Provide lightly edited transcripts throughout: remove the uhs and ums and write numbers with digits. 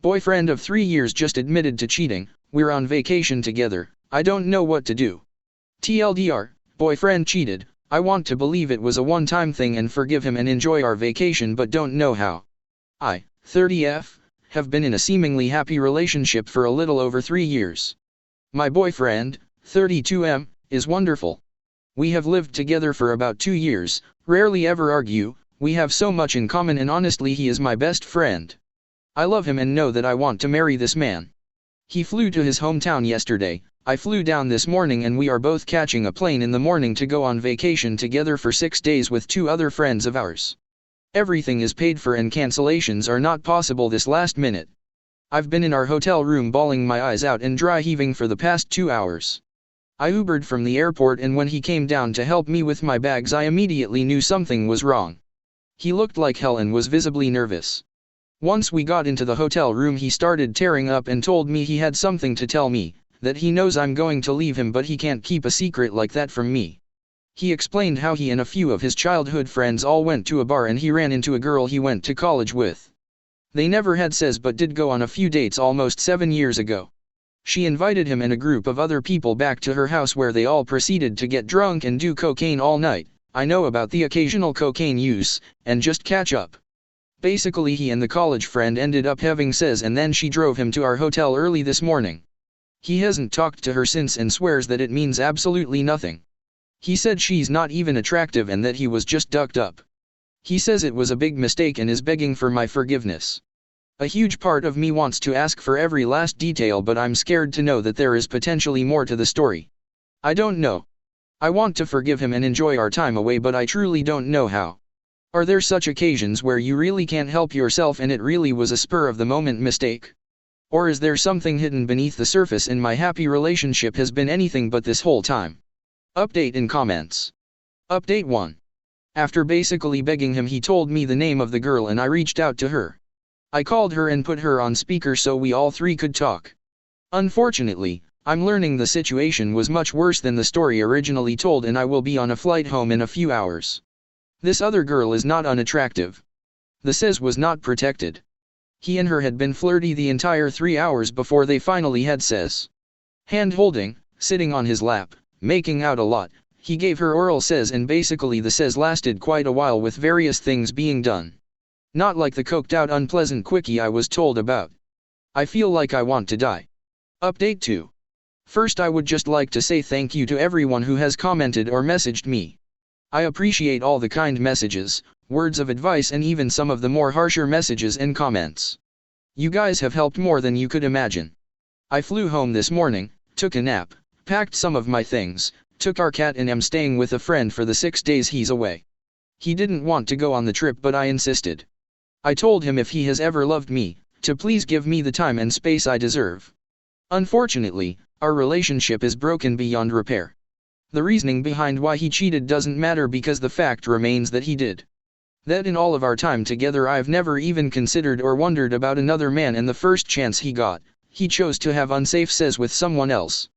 Boyfriend of 3 years just admitted to cheating, we're on vacation together, I don't know what to do. TLDR, boyfriend cheated, I want to believe it was a one-time thing and forgive him and enjoy our vacation but don't know how. I, 30F, have been in a seemingly happy relationship for a little over 3 years. My boyfriend, 32M, is wonderful. We have lived together for about 2 years, rarely ever argue, we have so much in common and honestly he is my best friend. I love him and know that I want to marry this man. He flew to his hometown yesterday, I flew down this morning and we are both catching a plane in the morning to go on vacation together for 6 days with 2 other friends of ours. Everything is paid for and cancellations are not possible this last minute. I've been in our hotel room bawling my eyes out and dry heaving for the past 2 hours. I Ubered from the airport and when he came down to help me with my bags I immediately knew something was wrong. He looked like hell and was visibly nervous. Once we got into the hotel room he started tearing up and told me he had something to tell me, that he knows I'm going to leave him but he can't keep a secret like that from me. He explained how he and a few of his childhood friends all went to a bar and he ran into a girl he went to college with. They never had sex but did go on a few dates almost 7 years ago. She invited him and a group of other people back to her house where they all proceeded to get drunk and do cocaine all night. I know about the occasional cocaine use, and just catch up. Basically he and the college friend ended up having sex and then she drove him to our hotel early this morning. He hasn't talked to her since and swears that it means absolutely nothing. He said she's not even attractive and that he was just ducked up. He says it was a big mistake and is begging for my forgiveness. A huge part of me wants to ask for every last detail but I'm scared to know that there is potentially more to the story. I don't know. I want to forgive him and enjoy our time away but I truly don't know how. Are there such occasions where you really can't help yourself and it really was a spur-of-the-moment mistake? Or is there something hidden beneath the surface and my happy relationship has been anything but this whole time? Update in comments. Update 1. After basically begging him he told me the name of the girl and I reached out to her. I called her and put her on speaker so we all 3 could talk. Unfortunately, I'm learning the situation was much worse than the story originally told and I will be on a flight home in a few hours. This other girl is not unattractive. The sex was not protected. He and her had been flirty the entire 3 hours before they finally had sex. Hand-holding, sitting on his lap, making out a lot, he gave her oral sex and basically the sex lasted quite a while with various things being done. Not like the coked out unpleasant quickie I was told about. I feel like I want to die. Update 2. First I would just like to say thank you to everyone who has commented or messaged me. I appreciate all the kind messages, words of advice and even some of the more harsher messages and comments. You guys have helped more than you could imagine. I flew home this morning, took a nap, packed some of my things, took our cat and am staying with a friend for the 6 days he's away. He didn't want to go on the trip but I insisted. I told him if he has ever loved me, to please give me the time and space I deserve. Unfortunately, our relationship is broken beyond repair. The reasoning behind why he cheated doesn't matter because the fact remains that he did. That in all of our time together I've never even considered or wondered about another man and the first chance he got, he chose to have unsafe sex with someone else.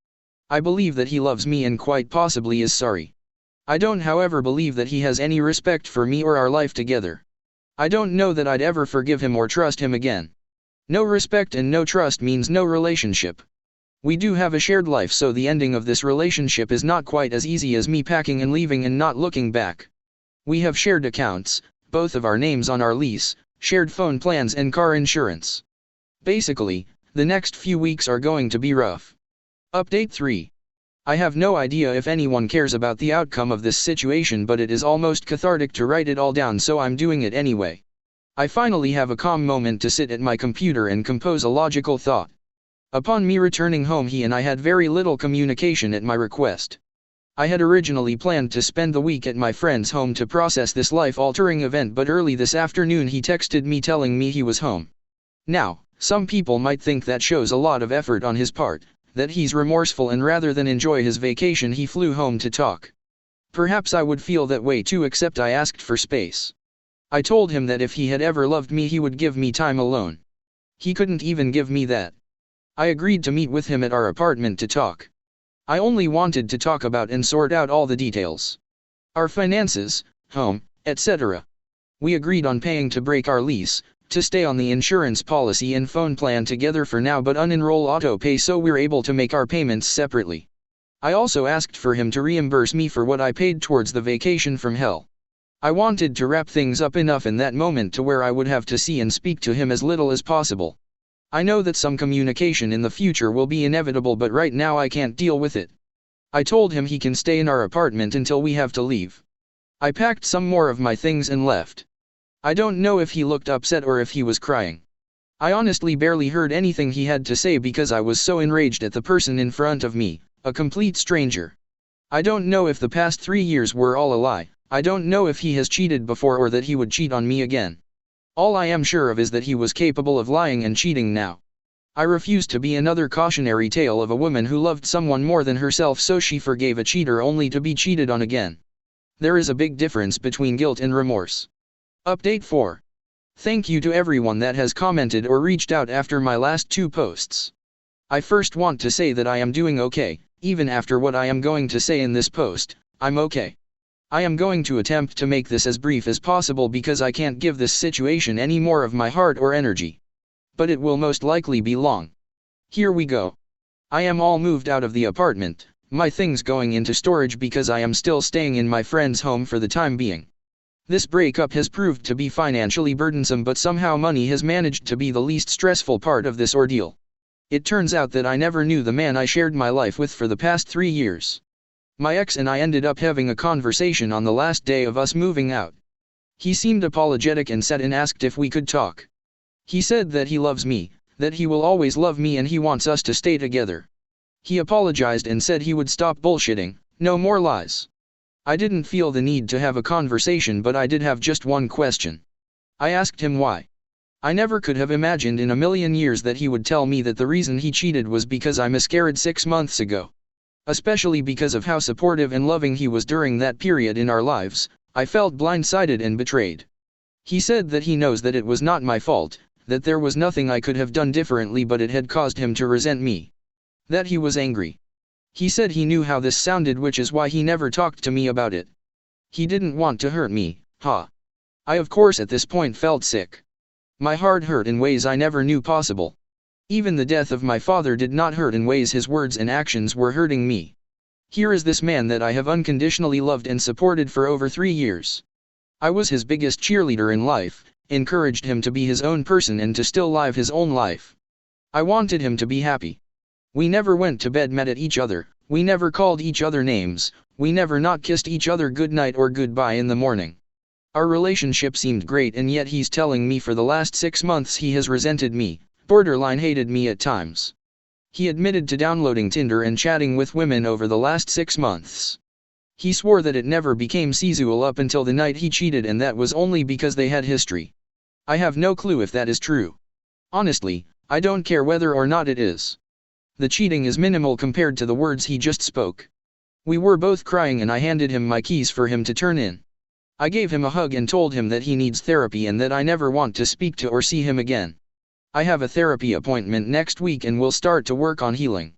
I believe that he loves me and quite possibly is sorry. I don't however believe that he has any respect for me or our life together. I don't know that I'd ever forgive him or trust him again. No respect and no trust means no relationship. We do have a shared life so the ending of this relationship is not quite as easy as me packing and leaving and not looking back. We have shared accounts, both of our names on our lease, shared phone plans and car insurance. Basically, the next few weeks are going to be rough. Update 3. I have no idea if anyone cares about the outcome of this situation but it is almost cathartic to write it all down so I'm doing it anyway. I finally have a calm moment to sit at my computer and compose a logical thought. Upon me returning home he and I had very little communication at my request. I had originally planned to spend the week at my friend's home to process this life-altering event but early this afternoon he texted me telling me he was home. Now, some people might think that shows a lot of effort on his part, that he's remorseful and rather than enjoy his vacation he flew home to talk. Perhaps I would feel that way too except I asked for space. I told him that if he had ever loved me he would give me time alone. He couldn't even give me that. I agreed to meet with him at our apartment to talk. I only wanted to talk about and sort out all the details. Our finances, home, etc. We agreed on paying to break our lease, to stay on the insurance policy and phone plan together for now but unenroll auto pay so we're able to make our payments separately. I also asked for him to reimburse me for what I paid towards the vacation from hell. I wanted to wrap things up enough in that moment to where I would have to see and speak to him as little as possible. I know that some communication in the future will be inevitable, but right now I can't deal with it. I told him he can stay in our apartment until we have to leave. I packed some more of my things and left. I don't know if he looked upset or if he was crying. I honestly barely heard anything he had to say because I was so enraged at the person in front of me, a complete stranger. I don't know if the past 3 years were all a lie. I don't know if he has cheated before or that he would cheat on me again. All I am sure of is that he was capable of lying and cheating now. I refuse to be another cautionary tale of a woman who loved someone more than herself so she forgave a cheater only to be cheated on again. There is a big difference between guilt and remorse. Update 4. Thank you to everyone that has commented or reached out after my last 2 posts. I first want to say that I am doing okay, even after what I am going to say in this post, I'm okay. I am going to attempt to make this as brief as possible because I can't give this situation any more of my heart or energy. But it will most likely be long. Here we go. I am all moved out of the apartment, my things going into storage because I am still staying in my friend's home for the time being. This breakup has proved to be financially burdensome, but somehow money has managed to be the least stressful part of this ordeal. It turns out that I never knew the man I shared my life with for the past 3 years. My ex and I ended up having a conversation on the last day of us moving out. He seemed apologetic and sat and asked if we could talk. He said that he loves me, that he will always love me and he wants us to stay together. He apologized and said he would stop bullshitting, no more lies. I didn't feel the need to have a conversation, but I did have just one question. I asked him why. I never could have imagined in a million years that he would tell me that the reason he cheated was because I miscarried 6 months ago. Especially because of how supportive and loving he was during that period in our lives, I felt blindsided and betrayed. He said that he knows that it was not my fault, that there was nothing I could have done differently, but it had caused him to resent me. That he was angry. He said he knew how this sounded, which is why he never talked to me about it. He didn't want to hurt me, I of course at this point felt sick. My heart hurt in ways I never knew possible. Even the death of my father did not hurt in ways his words and actions were hurting me. Here is this man that I have unconditionally loved and supported for over 3 years. I was his biggest cheerleader in life, encouraged him to be his own person and to still live his own life. I wanted him to be happy. We never went to bed mad at each other, we never called each other names, we never not kissed each other goodnight or goodbye in the morning. Our relationship seemed great, and yet he's telling me for the last 6 months he has resented me, borderline hated me at times. He admitted to downloading Tinder and chatting with women over the last 6 months. He swore that it never became sexual up until the night he cheated, and that was only because they had history. I have no clue if that is true. Honestly, I don't care whether or not it is. The cheating is minimal compared to the words he just spoke. We were both crying and I handed him my keys for him to turn in. I gave him a hug and told him that he needs therapy and that I never want to speak to or see him again. I have a therapy appointment next week and will start to work on healing.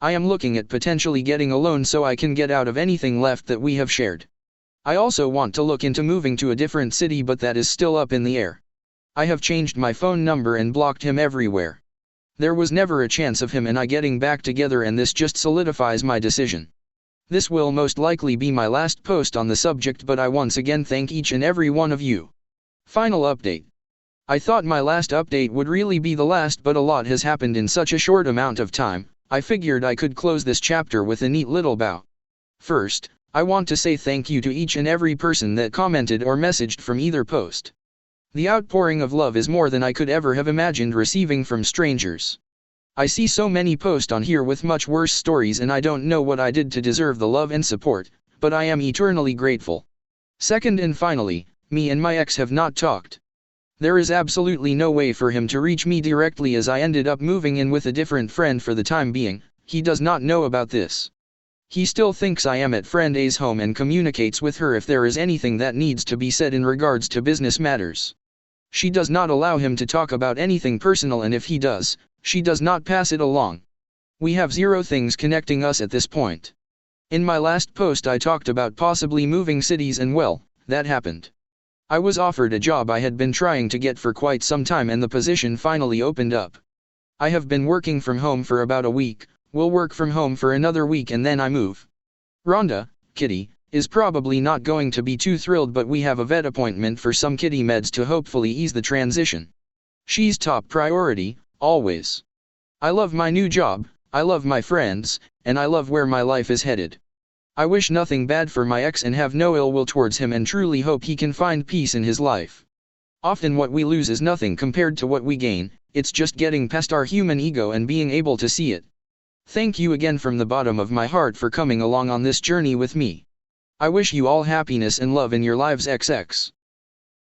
I am looking at potentially getting a loan so I can get out of anything left that we have shared. I also want to look into moving to a different city, but that is still up in the air. I have changed my phone number and blocked him everywhere. There was never a chance of him and I getting back together, and this just solidifies my decision. This will most likely be my last post on the subject, but I once again thank each and every one of you. Final update. I thought my last update would really be the last, but a lot has happened in such a short amount of time. I figured I could close this chapter with a neat little bow. First, I want to say thank you to each and every person that commented or messaged from either post. The outpouring of love is more than I could ever have imagined receiving from strangers. I see so many posts on here with much worse stories, and I don't know what I did to deserve the love and support, but I am eternally grateful. Second and finally, me and my ex have not talked. There is absolutely no way for him to reach me directly as I ended up moving in with a different friend for the time being. He does not know about this. He still thinks I am at friend A's home and communicates with her if there is anything that needs to be said in regards to business matters. She does not allow him to talk about anything personal, and if he does, she does not pass it along. We have zero things connecting us at this point. In my last post I talked about possibly moving cities, and well, that happened. I was offered a job I had been trying to get for quite some time and the position finally opened up. I have been working from home for about a week, will work from home for another week and then I move. Rhonda, Kitty, is probably not going to be too thrilled, but we have a vet appointment for some kitty meds to hopefully ease the transition. She's top priority, always. I love my new job, I love my friends, and I love where my life is headed. I wish nothing bad for my ex and have no ill will towards him and truly hope he can find peace in his life. Often what we lose is nothing compared to what we gain, it's just getting past our human ego and being able to see it. Thank you again from the bottom of my heart for coming along on this journey with me. I wish you all happiness and love in your lives XX.